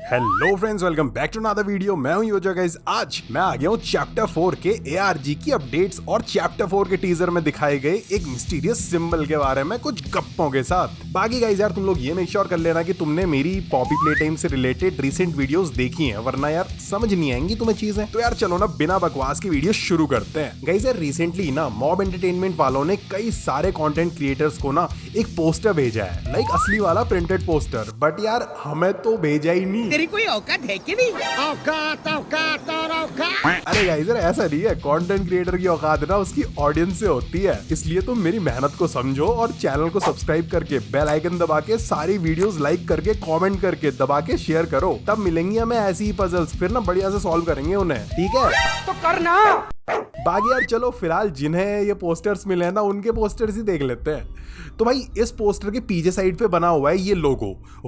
Hello friends, welcome back to another video. मैं हूं योजा guys. आज मैं आ गया हूं चैप्टर 4 के ARG की अपडेट्स और चैप्टर 4 के टीजर में दिखाए गए एक मिस्टीरियस सिंबल के बारे में कुछ गप्पों के साथ। बाकी गाइस यार, तुम लोग ये मेक श्योर कर लेना कि तुमने मेरी पॉपी प्ले टाइम से रिलेटेड रिसेंट वीडियोस देखी हैं, वरना यार समझ नहीं आएंगी तुम्हें चीजें। तो यार चलो ना बिना बकवास की वीडियो शुरू करते हैं। गाइस यार, रिसेंटली ना मॉब एंटरटेनमेंट वालों ने कई सारे कंटेंट क्रिएटर्स को ना एक पोस्टर भेजा है, लाइक असली वाला प्रिंटेड पोस्टर। बट यार हमें तो भेजा ही नहीं। तेरी कोई औकात है कि नहीं? औकात औकात और औकात। अरे गाइस, ऐसा नहीं है। कंटेंट क्रिएटर की औकात ना उसकी ऑडियंस से होती है। इसलिए तुम मेरी मेहनत को समझो और चैनल को सब्सक्राइब करके बेल आइकन दबा के सारी वीडियोस लाइक करके कमेंट करके दबा के शेयर करो। तब मिलेंगी हमें ऐसी ही पजल्स, फिर ना बढ़िया से सॉल्व करेंगे उन्हें, ठीक है? तो करना। बाकी यार चलो फिलहाल जिन्हें ये पोस्टर्स मिले हैं ना, उनके पोस्टर्स ही देख लेते हैं। तो भाई इस पोस्टर के पीछे साइड पे बना हुआ है ये लोगो,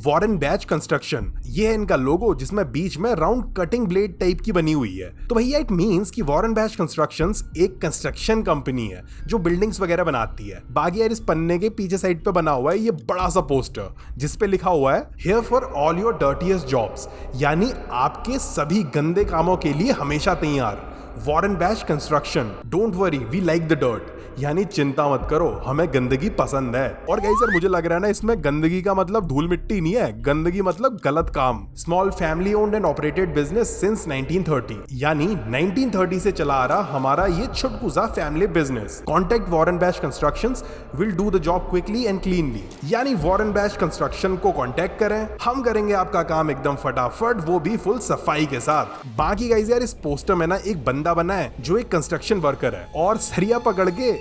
वॉरेन बैच कंस्ट्रक्शन। ये है इनका लोगो, जिसमें बीच में राउंड कटिंग ब्लेड टाइप की बनी हुई है। तो भैया इट मींस कि वॉरेन बैच कंस्ट्रक्शंस एक कंस्ट्रक्शन कंपनी है जो बिल्डिंग्स वगैरह बनाती है। बाकी यार इस पन्ने के पीछे साइड पे बना हुआ है ये बड़ा सा पोस्टर, जिसपे लिखा हुआ है here for all your dirtiest jobs, यानी आपके सभी गंदे कामों के लिए हमेशा तैयार। Warren batch construction, don't worry we like the dirt, यानी चिंता मत करो, हमें गंदगी पसंद है। और गाइस सर, मुझे लग रहा है ना इसमें गंदगी का मतलब धूल मिट्टी नहीं है, गंदगी मतलब गलत काम। Small family owned and operated business since 1930, यानी 1930 से चला आ रहा हमारा ये छुटकुसा family business. Contact Warren Bach constructions, will do the job quickly and cleanly, यानी वॉरेन बैच कंस्ट्रक्शन को कॉन्टेक्ट करें, हम करेंगे आपका काम एकदम फटाफट, वो भी फुल सफाई के साथ। बाकी गाइस यार, इस पोस्टर में ना एक बंदा बना है जो एक कंस्ट्रक्शन वर्कर है और सरिया पकड़ के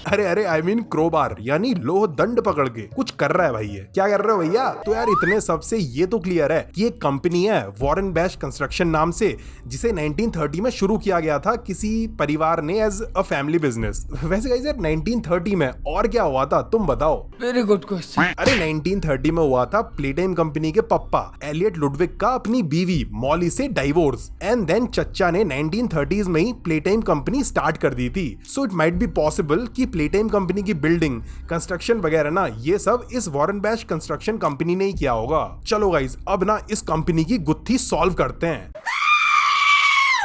अरे आई मीन क्रोबार यानी लोह दंड पकड़ के कुछ कर रहा है। भाई ये क्या कर रहे हो भैया? तो यार इतने सबसे ये तो क्लियर है कि एक कंपनी है वॉरेन बैच कंस्ट्रक्शन नाम से, जिसे 1930 में शुरू किया गया था किसी परिवार ने एज अ फैमिली बिजनेस। वैसे गाइस यार 1930 में और क्या हुआ था तुम बताओ? Very good question. अरे 1930 में हुआ था प्लेटाइम कंपनी के पप्पा एलियट लुडविग का अपनी बीवी मॉली से डाइवोर्स, एंड देन चच्चा ने 1930s में ही प्लेटाइम कंपनी स्टार्ट कर दी थी। So it might be possible कि प्लेटाइम कंपनी की बिल्डिंग कंस्ट्रक्शन वगैरह ना ये सब इस वॉरेन बैच कंस्ट्रक्शन कंपनी ने ही किया होगा। चलो गाइस, अब ना इस कंपनी की गुत्थी सॉल्व करते हैं।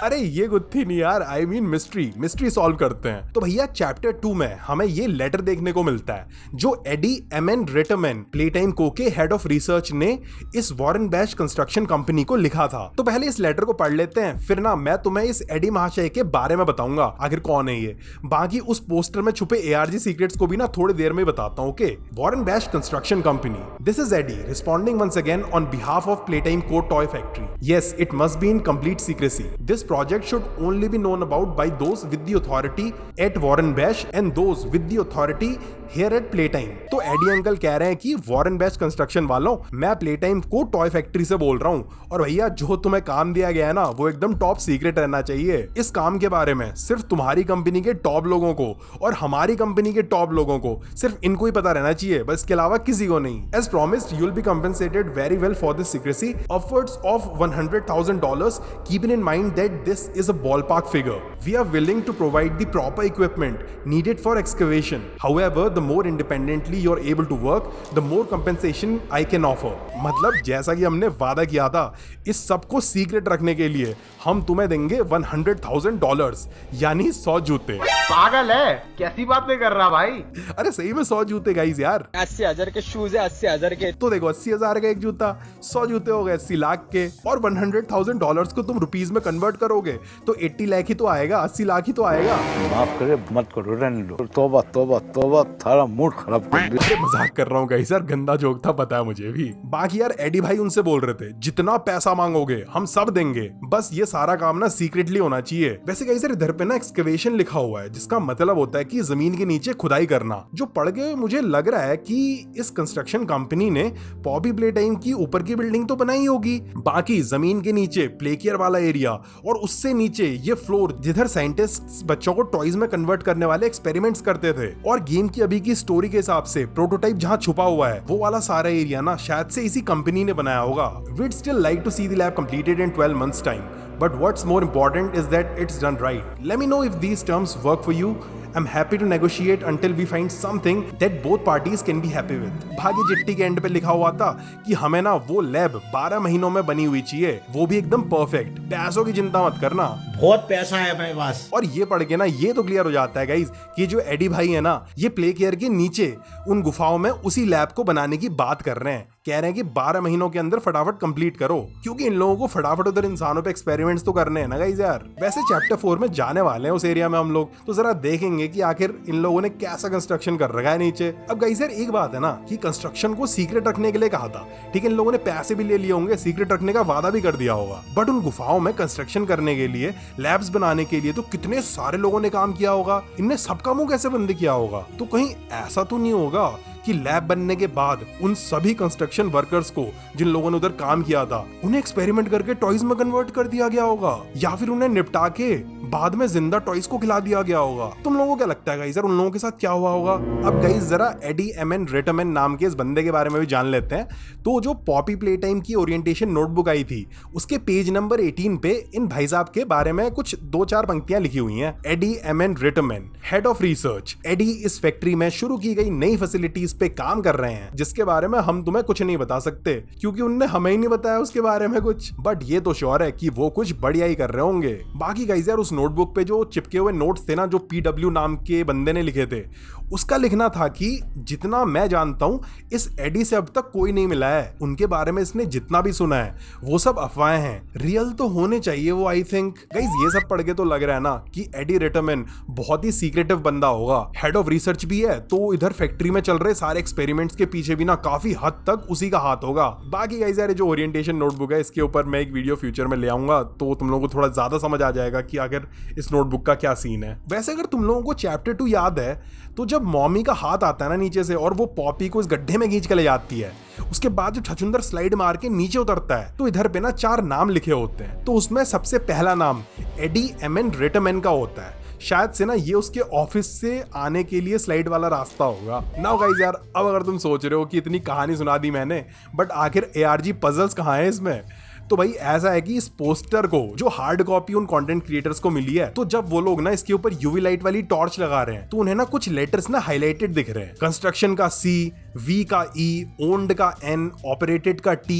अरे ये गुत्थी नहीं यार, आई मीन मिस्ट्री सॉल्व करते हैं। तो भैया चैप्टर 2 में हमें ये लेटर देखने को मिलता है जो एडी एमएन रिटमैन, प्लेटाइम को के हेड ऑफ रिसर्च ने इस वॉरेन बैच कंस्ट्रक्शन कंपनी को लिखा था। तो पहले इस लेटर को पढ़ लेते हैं, फिर ना मैं तुम्हें इस एडी महाशय के बारे में बताऊंगा आखिर कौन है ये। बाकी उस पोस्टर में छुपे ARG सीक्रेट्स को भी ना थोड़ी देर में बताता हूँ। Okay, Warren batch construction company, this is Eddie responding once again on behalf of Playtime Co toy factory. Yes, it must be in complete secrecy. This project should only be known about by those with the authority at Warren Bash and those with the authority here at Playtime। तो AD uncle कह रहे हैं कि Warren batch construction वालों, मैं Playtime Co toy factory से बोल रहा हूँ, और भैया जो तुम्हें काम दिया गया है ना वो एकदम टॉप सीक्रेट रहना चाहिए। इस काम के बारे में सिर्फ तुम्हारी कंपनी के टॉप लोगों को और हमारी कंपनी के टॉप लोगों को, सिर्फ इनको ही पता रहना चाहिए, बस इसके अलावा किसी को नहीं। As promised, you will be compensated very well for this secrecy, upwards of $100,000, keeping in mind that this is a ballpark figure. We are willing to provide the proper equipment needed for excavation. However, the more independently you are able to work, the more compensation I can offer. मतलब जैसा कि हमने वादा किया था, इस सब को सीक्रेट रखने के लिए हम तुम्हें देंगे $100,000, यानी 100 जूते। पागल है, कैसी बातें कर रहा भाई? अरे सही में 100 जूते गाइस यार। 80,000 के शूज है, 80,000 के। तो देखो 80,000 का एक जूता, 100 जूते हो गए 80 लाख के, और $100,000 को तुम रुपीज में कन्वर्ट करोगे तो 80 लाख ही तो आएगा, 80 लाख ही तो आएगा। माफ करे, मत करो, रहने लो। तौबा तौबा तौबा, थारा मूड खराब कर दिया। अरे मजाक कर रहा हूँ गाइस यार, गंदा जोक था, पता है मुझे भी। बाकी यार एडी भाई उनसे बोल रहे थे जितना पैसा मांगोगे हम सब देंगे, बस ये सारा काम ना सीक्रेटली होना चाहिए। वैसे गाइस यार इधर पे ना एक्सकवेशन लिखा हुआ है, जिसका मतलब होता है कि जमीन के नीचे खुदाई करना। जो पढ़ के मुझे लग रहा है कि इस कंस्ट्रक्शन कंपनी ने पॉपी प्लेटाइम की ऊपर की बिल्डिंग तो बनाई होगी, बाकी जमीन के नीचे प्ले केयर वाला एरिया और उससे नीचे ये फ्लोर जिधर साइंटिस्ट बच्चों को टॉयज में कन्वर्ट करने वाले एक्सपेरिमेंट्स करते थे, और गेम की अभी की स्टोरी के हिसाब से प्रोटोटाइप जहां छुपा हुआ है वो वाला सारा एरिया ना शायद से इसी कंपनी ने बनाया होगा। We'd still like to see the lab completed in 12 months time, but what's more important is that it's done right. Let me know if these terms work for you I am happy to negotiate until we find something that both parties can be happy with. भाग्य चिट्ठी के and पे लिखा हुआ था कि हमें ना वो लैब 12 महीनों में बनी हुई चाहिए, वो भी एकदम परफेक्ट, पैसों की चिंता मत करना। बहुत पैसा है मेरे पास। और ये पढ़ के ना ये तो क्लियर हो जाता है गाइज कि जो एडी भाई है ना, ये प्ले केयर के नीचे उन गुफाओं में उसी लैब को बनाने की बात कर रहे हैं। कह रहे हैं कि 12 महीनों के अंदर फटाफट कंप्लीट करो, क्योंकि इन लोगों को फटाफट उधर इंसानों पे एक्सपेरिमेंट्स तो करने हैं ना गाइज यार। वैसे चैप्टर 4 में जाने वाले हैं उस एरिया में हम लोग, तो जरा देखेंगे कि आखिर इन लोगों ने कैसा कंस्ट्रक्शन कर रखा है नीचे। अब गाइज यार एक बात है ना कि कंस्ट्रक्शन को सीक्रेट रखने के लिए कहा था, ठीक है, इन लोगों ने पैसे भी ले लिए होंगे, सीक्रेट रखने का वादा भी कर दिया होगा, बट उन गुफाओं में कंस्ट्रक्शन करने के लिए, लैब्स बनाने के लिए तो कितने सारे लोगों ने काम किया होगा, इनने सबका मुंह कैसे बंद किया होगा? तो कहीं ऐसा तो नहीं होगा कि लैब बनने के बाद उन सभी कंस्ट्रक्शन वर्कर्स को जिन लोगों ने उधर काम किया था उन्हें एक्सपेरिमेंट करके टॉयज में कन्वर्ट कर दिया गया होगा, या फिर उन्हें निपटा के बाद में जिंदा टॉयज को खिला दिया गया होगा? तुम लोगों को क्या लगता है गाइस यार उन लोगों के साथ क्या हुआ होगा? अब गाइस जरा एडी एमएन रेटमैन नाम के इस बंदे के बारे में भी जान लेते हैं। तो जो पॉपी प्ले टाइम की ओरिएंटेशन नोटबुक आई थी उसके पेज नंबर 18 पे इन भाई साहब के बारे में कुछ 2-4 पंक्तियां लिखी हुई हैं। Eddie MN Ratman, head of research. Eddie इस फैक्ट्री में शुरू की गई नई फैसिलिटीज पे काम कर रहे हैं, जिसके बारे में हम तुम्हें कुछ नहीं बता सकते क्योंकि उनने हमें ही नहीं बताया उसके बारे में कुछ, बट ये तो श्योर है कि वो कुछ बढ़िया ही कर रहे होंगे। बाकी गाइस यार उस नोटबुक पे जो चिपके हुए नोट्स थे ना, जो पीडब्ल्यू नाम के बंदे ने लिखे थे, उसका लिखना था कि जितना मैं जानता हूं इस एडी से अब तक कोई नहीं मिला है, उनके बारे में इसने जितना भी सुना है वो सब अफवाहें हैं, रियल तो होने चाहिए वो। आई थिंक गाइस ये सब पढ़ के तो लग रहा है ना कि एडी रेटमैन बहुत ही सीक्रेटिव बंदा होगा, हेड ऑफ रिसर्च भी है, तो इधर फैक्ट्री में चल रहे सारे एक्सपेरिमेंट्स के पीछे भी ना काफी हद तक उसी का हाथ होगा। बाकी गाइस यार जो ओरिएंटेशन नोटबुक है इसके ऊपर मैं एक वीडियो फ्यूचर में ले आऊंगा, तो तुम लोगों को थोड़ा ज्यादा समझ आ जाएगा कि आखिर इस नोटबुक का क्या सीन है। वैसे अगर तुम लोगों को चैप्टर 2 याद है तो जब मॉमी का हाथ आता है ना नीचे से और वो पॉपी को इस गड्ढे में खींच के ले जाती है, उसके बाद जब छछुंदर स्लाइड मार के नीचे उतरता है तो इधर पे ना 4 नाम लिखे होते हैं, तो उसमें सबसे पहला नाम एडी एमएन रेटमैन का होता है। शायद से ना ये उसके ऑफिस से आने के लिए स्लाइड वाला रास्ता होगा ना गाइस यार। अब अगर तुम सोच रहे हो कि इतनी कहानी सुना दी मैंने, बट आखिर एआरजी पजल्स कहाँ है इसमें, तो भाई ऐसा है कि इस पोस्टर को जो हार्ड कॉपी उन कंटेंट क्रिएटर्स को मिली है, तो जब वो लोग ना इसके ऊपर यूवी लाइट वाली टॉर्च लगा रहे हैं तो उन्हें ना कुछ लेटर्स ना हाईलाइटेड दिख रहे हैं। कंस्ट्रक्शन का C, वी का E, ओन्ड का N, ऑपरेटेड का T,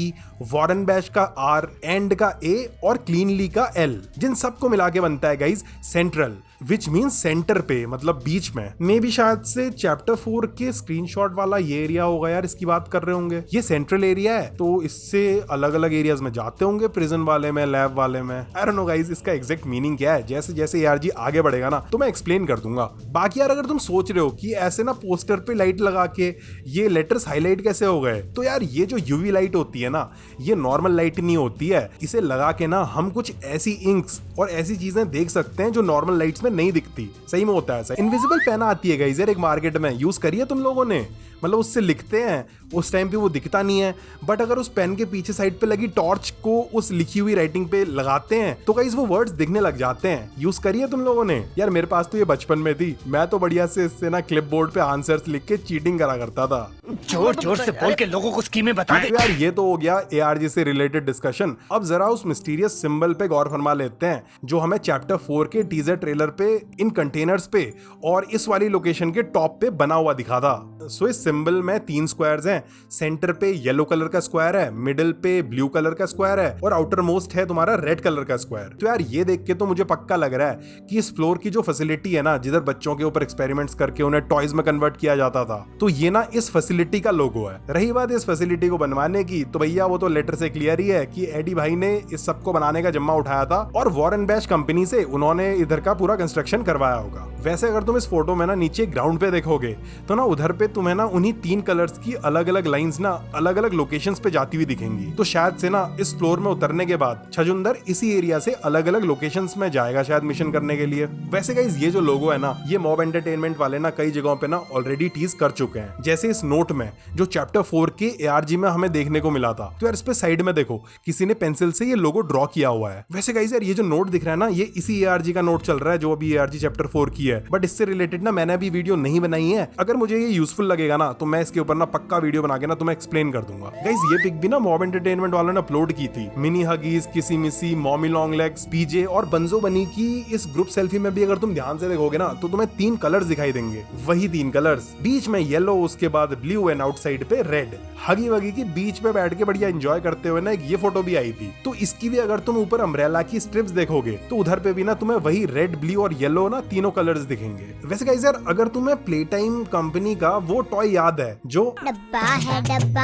वॉरेन बैश का R, एंड का A और क्लीनली का L, जिन सबको मिला के बनता है guys central, which means centre पे, मतलब बीच में। मे भी शायद से चैप्टर 4 के स्क्रीनशॉट वाला ये एरिया होगा यार, इसकी बात कर रहे होंगे। ये सेंट्रल एरिया है तो इससे अलग अलग एरियाज में जाते होंगे, प्रिजन वाले में, लैब वाले में। आई डोंट नो गाइस इसका एग्जैक्ट मीनिंग क्या है, जैसे जैसे एआरजी आगे बढ़ेगा ना तो मैं एक्सप्लेन कर दूंगा। बाकी यार अगर तुम सोच रहे हो कि ऐसे ना पोस्टर पे लाइट लगा के ये लेटर्स हाईलाइट कैसे हो गए, तो यार ये जो यूवी लाइट होती है ना, ये नॉर्मल लाइट नहीं होती है। इसे लगा के ना हम कुछ ऐसी इंक्स और ऐसी चीजें देख सकते हैं जो नॉर्मल लाइट्स में नहीं दिखती। सही में होता है ऐसा। इनविजिबल पेन आती है गाइस यार एक मार्केट में, यूज करिए तुम लोगों ने, मतलब उससे लिखते हैं, उस टाइम पे वो दिखता नहीं है, बट अगर उस पेन के पीछे साइड पे लगी टॉर्च को उस लिखी हुई राइटिंग पे लगाते हैं तो गाइस वो वर्ड्स दिखने लग जाते हैं। यूज करिए तुम लोगों ने। यार मेरे पास तो ये बचपन में थी, मैं तो बढ़िया से इससे ना क्लिप बोर्ड पे आंसर्स लिख के चीटिंग करा करता था। जोर जोर से बोल के लोगों को स्कीमें बता दे। तो यार ये तो हो गया एआरजी से रिलेटेड डिस्कशन। अब जरा उस मिस्टीरियस सिंबल पे गौर फरमा लेते हैं जो हमें चैप्टर 4 के टीजर ट्रेलर पे इन कंटेनर्स पे और इस वाली लोकेशन के टॉप पे बना हुआ दिखा था। सो इस सिंबल में 3 स्क्वायर्स हैं, सेंटर पे येलो कलर का स्क्वायर है, मिडिल पे ब्लू कलर का स्क्वायर है और आउटर मोस्ट है तुम्हारा रेड कलर का स्क्वायर। तो यार ये देख के तो मुझे पक्का लग रहा है कि इस फ्लोर की जो फैसिलिटी है ना, जिधर बच्चों के ऊपर एक्सपेरिमेंट्स करके उन्हें टॉयज में कन्वर्ट किया जाता था, तो ये ना इस फैसिलिटी का लोगो है। रही बात इस फैसिलिटी को बनवाने की, तो भैया वो तो लेटर से क्लियर ही है कि एडी भाई ने इस सब को बनाने का जिम्मा उठाया था और वॉरेन बैश कंपनी से उन्होंने इधर का पूरा कंस्ट्रक्शन करवाया होगा। वैसे अगर तुम इस फोटो में ना नीचे ग्राउंड पे देखोगे तो ना उधर पे तुम्हें ना उन्हीं 3 कलर्स की अलग अलग लाइंस ना अलग अलग लोकेशंस पे जाती हुई दिखेंगी। तो शायद से ना इस फ्लोर में उतरने के बाद छजुंदर इसी एरिया से अलग अलग लोकेशंस में जाएगा शायद मिशन करने के लिए। वैसे गाइस ये जो लोगो है ना, ये मॉब एंटरटेनमेंट वाले ना कई जगहों पे ना ऑलरेडी टीज कर चुके हैं, जैसे इस नोट में जो चैप्टर 4 के एआरजी में हमें देखने को मिला था। तो यार इस पे साइड में देखो किसी ने पेंसिल से ये लोगो ड्रॉ किया हुआ है। वैसे गाइस यार ये जो नोट दिख रहा है ना, ये इसी एआरजी का नोट चल रहा है जो अभी एआरजी चैप्टर 4 की है, बट इससे रिलेटेड ना मैंने अभी वीडियो नहीं बनाई है। अगर मुझे ये यूजफुल लगेगा ना तो मैं इसके ऊपर ना पक्का वीडियो वीडियो बना के ना तुम्हें एक्सप्लेन कर दूंगा। गाइस ये पिक भी ना मॉब एंटरटेनमेंट वालों ने अपलोड की थी। मिनी हगीज, किसी मिसी, मॉमी लॉन्ग लेग्स, पीजे और बंजो बनी की इस ग्रुप सेल्फी में भी अगर तुम ध्यान से देखोगे ना तो तुम्हें 3 कलर्स दिखाई देंगे, वही 3 कलर्स, बीच में येलो, उसके बाद ब्लू एंड आउटसाइड पे रेड। हगी वगी की बीच पे बैठ के बढ़िया एंजॉय करते हुए ना एक ये फोटो भी आई थी। तो इसकी भी अगर तुम ऊपर अम्ब्रेला की स्ट्रिप्स देखोगे तो उधर पे भी ना तुम्हें वही रेड, ब्लू और येलो ना तीनों कलर्स दिखेंगे। वैसे गाइस यार अगर तुम्हें प्ले टाइम कंपनी का वो टॉय याद है जो डब्बा है डब्बा,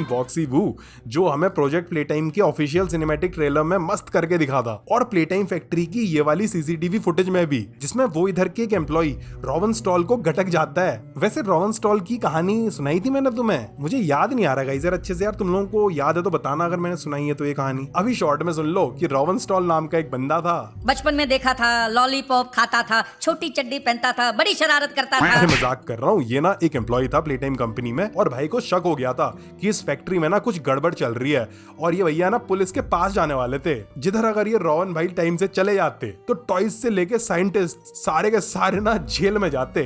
बॉक्सी वू, जो हमें प्रोजेक्ट प्ले टाइम के ऑफिशियल सिनेमैटिक ट्रेलर में मस्त करके दिखा था, और प्ले टाइम फैक्ट्री की ये वाली सीसीटीवी फुटेज में भी, जिसमें वो इधर के एक एम्प्लॉय रॉवन स्टॉल को गटक जाता है। वैसे रॉवन स्टॉल की कहानी सुनाई थी मैंने तुम्हें, मुझे याद नहीं आ रहा गाइस यार अच्छे से। यार तुम लोगों को याद है तो बताना अगर मैंने सुनाई है तो ये कहानी। अभी शॉर्ट में सुन लो कि रॉवन स्टॉल नाम का एक बंदा था। बचपन में देखा था, लॉलीपॉप खाता था, छोटी चड्डी पहनता था, बड़ी शरारत करता था। अरे मजाक कर रहा हूँ, ये ना एक एम्प्लॉय था प्ले टाइम कंपनी में, और भाई को शक हो गया था कि इस फैक्ट्री में ना कुछ गड़बड़ चल रही है, और ये भैया ना पुलिस के पास जाने वाले थे, जिधर अगर ये रॉवन भाई टाइम से चले जाते तो टॉयज से लेके साइंटिस्ट सारे के सारे ना जेल में जाते।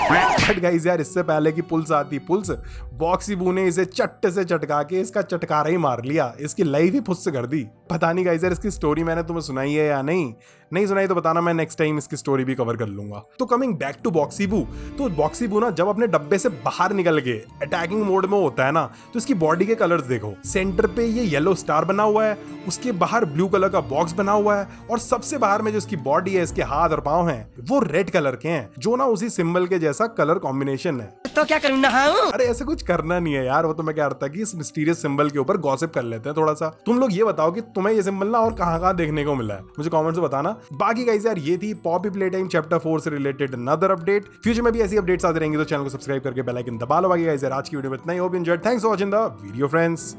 बट गाइस यार इससे पहले कि पुलिस आती, पुलिस बॉक्सी बू ने इसे चट्टे से चटका के इसका चटकारा ही मार लिया, इसकी लाइफ ही फुस से कर दी। पता नहीं गाइस यार इसकी स्टोरी मैंने तुम्हें सुनाई है या नहीं सुनाई तो बताना, मैं नेक्स्ट टाइम इसकी स्टोरी भी कवर कर लूंगा। तो कमिंग बैक टू बॉक्सी बू, तो बॉक्सी बू ना जब अपने डब्बे से बाहर निकल के अटैकिंग मोड में होता है ना, तो इसकी बॉडी के कलर्स देखो। सेंटर पे ये येलो स्टार बना हुआ है, उसके बाहर ब्लू कलर का बॉक्स बना हुआ है, और सबसे बाहर में जो इसकी बॉडी है, इसके हाथ और पांव हैं, वो रेड कलर के हैं, जो ना उसी सिंबल के जैसा कलर कॉम्बिनेशन है। तो क्या करूँ नहाऊं? अरे ऐसे कुछ करना नहीं है यार, वो तो मैं क्या रहा था कि इस मिस्टीरियस सिंबल के ऊपर गॉसिप कर लेते हैं थोड़ा सा। तुम लोग ये बताओ कि तुम्हें ये सिंबल ना और कहाँ देखने को मिला है, मुझे कमेंट्स में बताना। बाकी गाइस यार ये थी पॉपी प्ले टाइम चैप्टर 4 से रिलेटेड अनदर अपडेट। फ्यूचर में भी ऐसी अपडेट्स आते रहेंगे, तो चैनल को सब्सक्राइब करके बेल आइकन दबा लो। बाकी गाइस यार आज की वीडियो में इतना ही। Hope you enjoyed, thanks for watching the video friends.